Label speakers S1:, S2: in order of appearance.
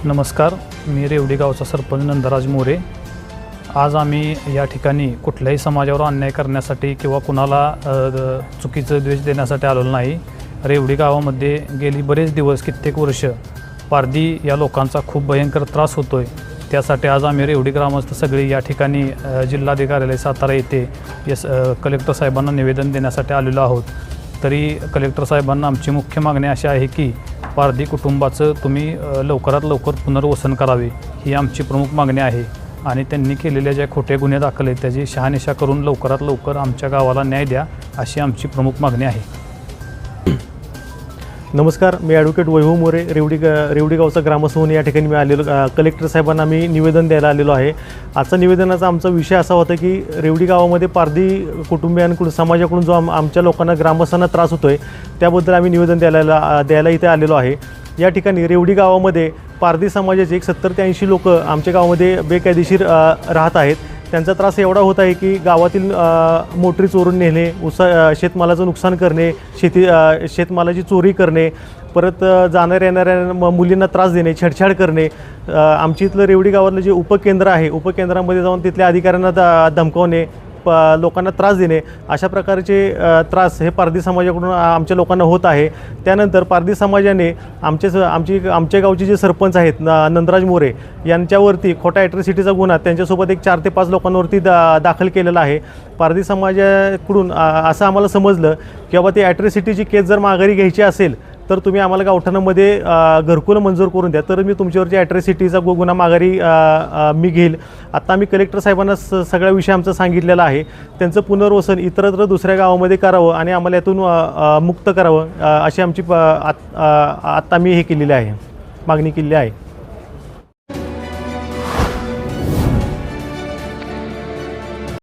S1: नमस्कार, मी रेवडी गावचा सरपंच नंदराज मोरे। आज आम्ही या ठिकाणी कुठल्याही समाजावर अन्याय करण्यासाठी किंवा कुणाला चुकीचं द्वेष देण्यासाठी आलेलो नाही। रेवडी गावामध्ये गेली बरेच दिवस कित्येक वर्ष पारधी या लोकांचा खूप भयंकर त्रास होतोय। त्यासाठी आज आम्ही रेवडी ग्रामस्थ सगळे या ठिकाणी जिल्हाधिकारी सातारा येथे कलेक्टर साहेबांना निवेदन देण्यासाठी आलेलो आहोत। तरी कलेक्टर साहेबांना आमची मुख्य मागणी अशी आहे की पारधी कुटुंबाचं तुम्ही लवकरात लवकर पुनर्वसन करावे, ही आमची प्रमुख मागणी आहे। आणि त्यांनी केलेल्या ज्या खोटे गुन्हे दाखल आहेत त्याची शहानिशा करून लवकरात लवकर आमच्या गावाला न्याय द्या, अशी आमची प्रमुख मागणी आहे।
S2: नमस्कार, मी ॲडव्होकेट वैभव मोरे, रेवडी गावचा ग्रामस्थ म्हणून या ठिकाणी मी आलेलो कलेक्टर साहेबांना मी निवेदन द्यायला आलेलो आहे। आजचा निवेदनाचा आमचा विषय असा होता की रेवडी गावामध्ये पारधी कुटुंबियांकडून समाजाकडून जो आमच्या लोकांना ग्रामस्थांना त्रास होतो आहे त्याबद्दल आम्ही निवेदन द्यायला इथे आलेलो आहे। या ठिकाणी रेवडी गावामध्ये पारधी समाजाचे 70 ते 80 लोक आमच्या गावामध्ये बेकायदेशीर राहत आहेत। त्यांचा त्रास एवढा होत आहे की गावातील मोटरी चोरून नेणे, शेतमालाचं नुकसान करणे, शेतमालाची चोरी करणे, परत जाणाऱ्या येणाऱ्या मुलींना त्रास देणे, छेडछाड करणे। आमच्या इथलं रेवडी गावातलं जे उपकेंद्र आहे, उपकेंद्रामध्ये जाऊन तिथल्या अधिकाऱ्यांना धमकावणे, लोकांना त्रास देणे, अशा प्रकारचे त्रास हे पारधी समाजाकडून आमच्या लोकांना होत आहे। त्यानंतर पारधी समाजाने आमच्या गावचे जे सरपंच आहेत नंदराज मोरे यांच्यावरती खोटा ॲट्रॉसिटीचा गुन्हा त्यांच्यासोबत एक 4 ते 5 लोकांवरती दाखल केलेला आहे। पारधी समाजाकडून असं आम्हाला समजलं की बाबा ती ॲट्रॉसिटीची केस जर माघारी घ्यायची असेल तर तुम्ही आम्हाला गावठाणामध्ये घरकुल मंजूर करून द्या, तर मी तुमच्यावरची ॲट्रॉसिटीचा गुन्हा माघारी मी घेईल। आता आम्ही कलेक्टर साहेबांना सगळा विषय आमचा सांगितलेला आहे। त्यांचं पुनर्वसन इतरत्र दुसऱ्या गावामध्ये करावं आणि आम्हाला यातून मुक्त करावं, अशी आमची आत्ता मी हे केलेली आहे, मागणी केलेली आहे।